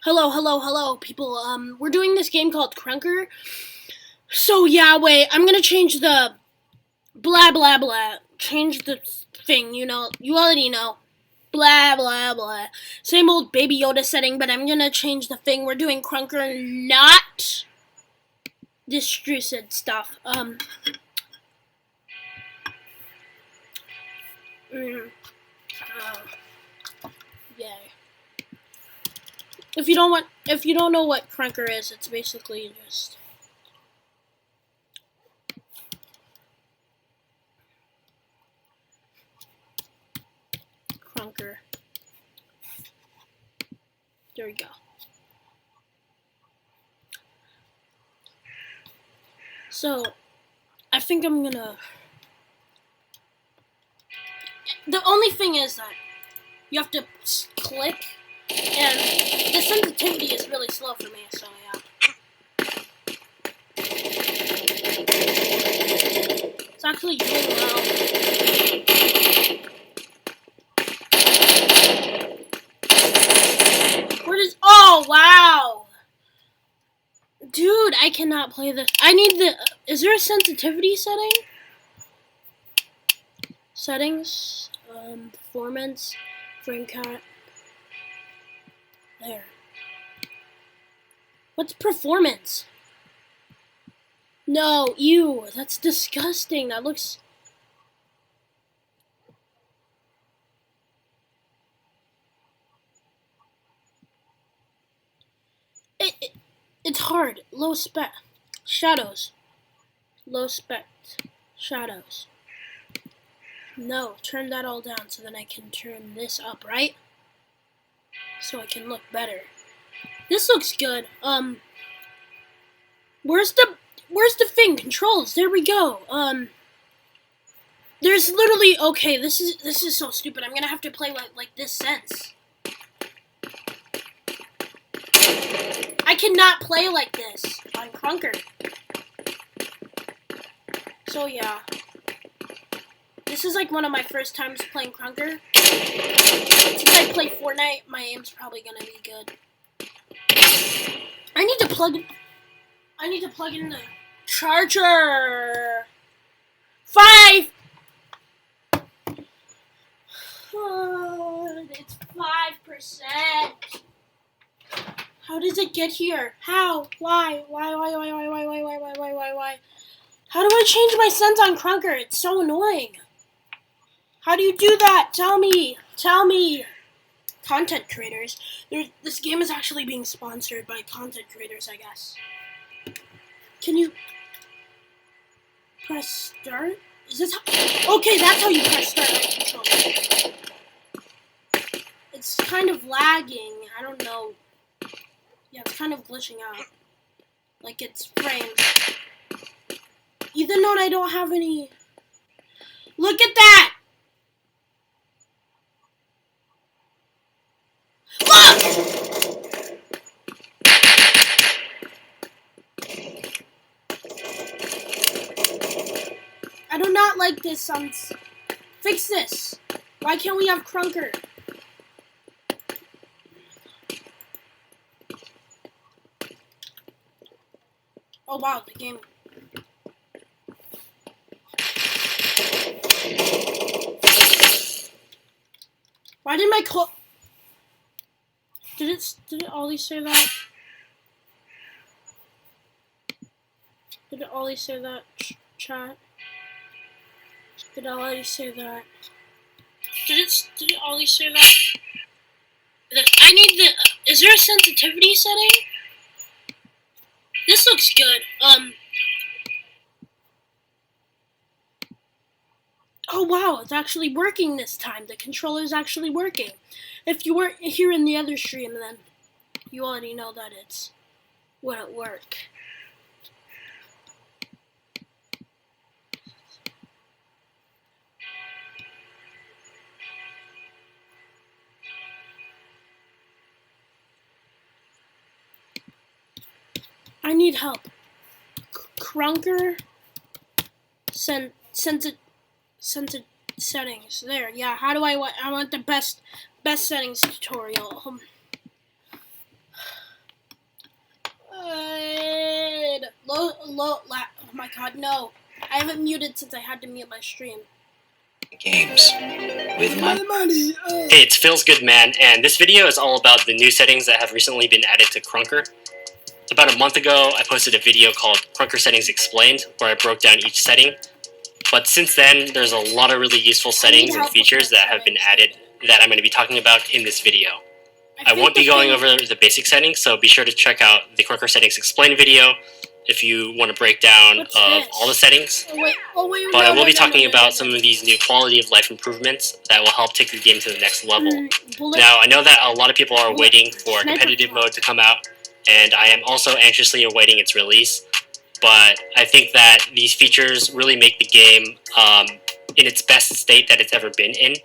Hello, people. We're doing this game called Krunker. So yeah, wait. I'm gonna change the blah blah blah. Change the thing. You already know. Blah blah blah. Same old Baby Yoda setting, but I'm gonna change the thing. We're doing Krunker, not distributed stuff. Yeah. If you don't know what Krunker is, it's basically just Krunker. There we go. So, I think I'm gonna. The only thing is that you have to click, and the sensitivity is really slow for me, so yeah. It's actually doing well. Oh, wow! Dude, I cannot play this. I need the... Is there a sensitivity setting? Settings, performance, frame count. There. What's performance? No, ew, that's disgusting. That looks... It's hard. Low spec. Shadows. Low spec. Shadows. No, turn that all down so then I can turn this up, right? So I can look better. This looks good. Where's the thing? Controls. There we go. There's literally... Okay, this is so stupid. I'm gonna have to play like this sense. I cannot play like this on Krunker. So yeah. This is like one of my first times playing Krunker. Since I play Fortnite, my aim's probably gonna be good. I need to plug in the charger. 5! Oh, it's 5%. How does it get here? How? Why? Why? How do I change my sense on Krunker? It's so annoying. How do you do that? Tell me. Content creators. This game is actually being sponsored by content creators, I guess. Can you press start? Is this how... Okay, that's how you press start on controller. It's kind of lagging. I don't know. Yeah, it's kind of glitching out. Like it's frames. Even though I don't have any... Look at that! Look! I do not like this. Fix this. Why can't we have Krunker? Oh wow, the game. Why did my Did it always say that? Did it always say that, chat? Did it always say that? Did it always say that? I need the... Is there a sensitivity setting? This looks good. Oh wow, it's actually working this time. The controller's actually working. If you weren't here in the other stream, then you already know that it wouldn't work. I need help. Krunker settings. There. Yeah. How do I want the best settings tutorial? Oh my god, no. I haven't muted since I had to mute my stream. Games with my money. Hey, it's Phil's Good Man, and this video is all about the new settings that have recently been added to Krunker. About a month ago, I posted a video called Krunker Settings Explained, where I broke down each setting. But since then, there's a lot of really useful settings and features that have been added that I'm going to be talking about in this video. I won't be going over the basic settings, so be sure to check out the Krunker Settings Explained video if you want a breakdown of all the settings. But I will be talking about some of these new quality of life improvements that will help take the game to the next level. Now, I know that a lot of people are waiting for competitive mode to come out, and I am also anxiously awaiting its release. But I think that these features really make the game in its best state that it's ever been in.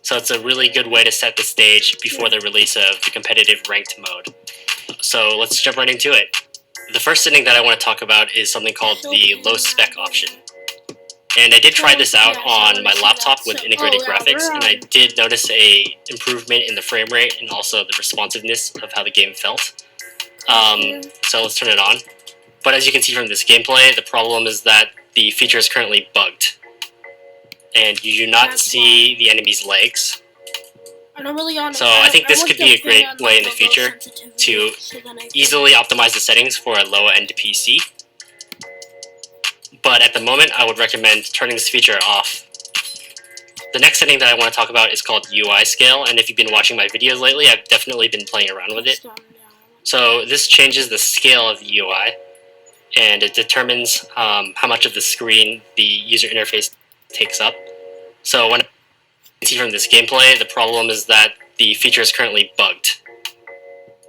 So it's a really good way to set the stage before the release of the competitive ranked mode. So let's jump right into it. The first setting that I want to talk about is something called the low spec option. And I did try this out on my laptop with integrated graphics, and I did notice a improvement in the frame rate and also the responsiveness of how the game felt. So let's turn it on. But as you can see from this gameplay, the problem is that the feature is currently bugged. And you do not see the enemy's legs. So I think this could be a great way in the future to easily optimize the settings for a low-end PC. But at the moment, I would recommend turning this feature off. The next setting that I want to talk about is called UI scale, and if you've been watching my videos lately, I've definitely been playing around with it. So this changes the scale of the UI, and it determines how much of the screen the user interface takes up. So when you can see from this gameplay, the problem is that the feature is currently bugged,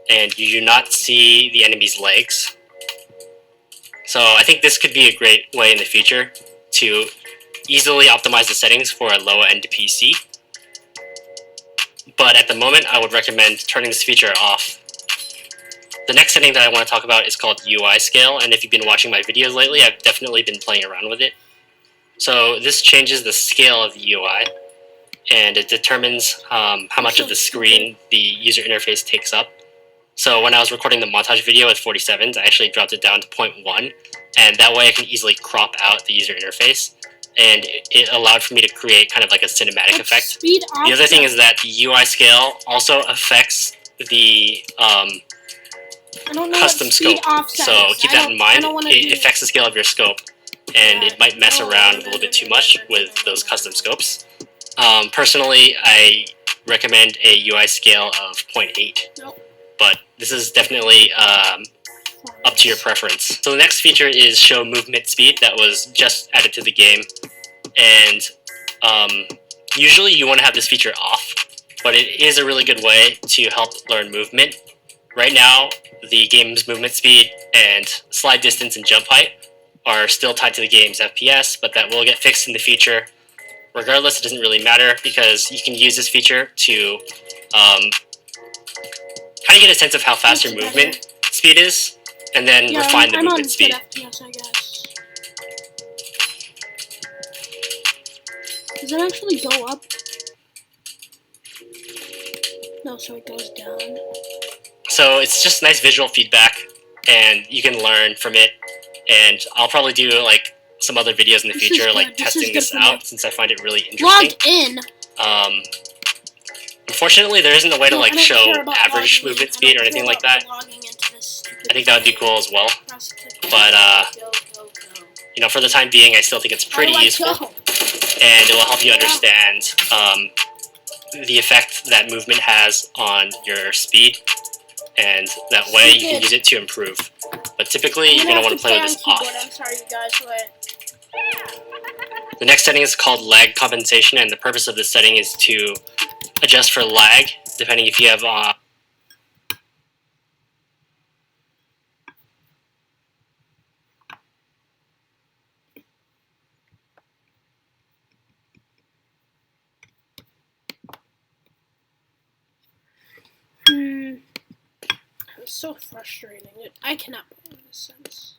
and you do not see the enemy's legs. So I think this could be a great way in the future to easily optimize the settings for a low-end PC. But at the moment, I would recommend turning this feature off. The next setting that I want to talk about is called UI scale, and if you've been watching my videos lately, I've definitely been playing around with it. So this changes the scale of the UI, and it determines how much of the screen the user interface takes up. So when I was recording the montage video with 47s, I actually dropped it down to 0.1, and that way I can easily crop out the user interface, and it allowed for me to create kind of like a cinematic effect. The other thing is that the UI scale also affects the custom scope, so keep that in mind. It affects the scale of your scope, and it might mess around a little bit too much with those custom scopes. Personally, I recommend a UI scale of 0.8, but this is definitely up to your preference. So the next feature is show movement speed that was just added to the game, and usually you want to have this feature off, but it is a really good way to help learn movement. Right now, the game's movement speed and slide distance and jump height are still tied to the game's FPS, but that will get fixed in the future. Regardless, it doesn't really matter because you can use this feature to kind of get a sense of how fast your movement speed is, and then refine the movement speed. FPS, I guess. Does it actually go up? No, so it goes down. So it's just nice visual feedback, and you can learn from it. And I'll probably do like some other videos in the future, like testing this out, since I find it really interesting. Logged in. Unfortunately, there isn't a way to like show average movement speed or anything like that. I think that would be cool as well. But you know, for the time being, I still think it's pretty useful, and it will help you understand the effect that movement has on your speed, and that way you can use it to improve. But typically, you're going to want to play with this off. I'm sorry, you guys, The next setting is called lag compensation, and the purpose of this setting is to adjust for lag, depending if you have It's so frustrating. I cannot play in this sense.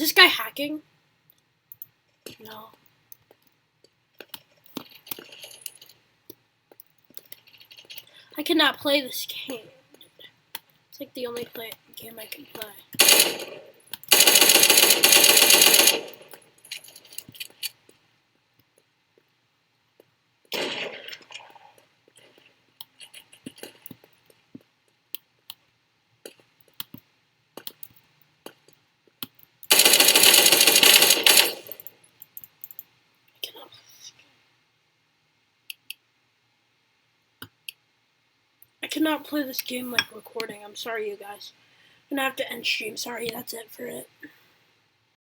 this guy hacking? No. I cannot play this game. It's like the only game I can play. I cannot play this game like recording. I'm sorry, you guys. I'm gonna have to end stream. Sorry, that's it for it.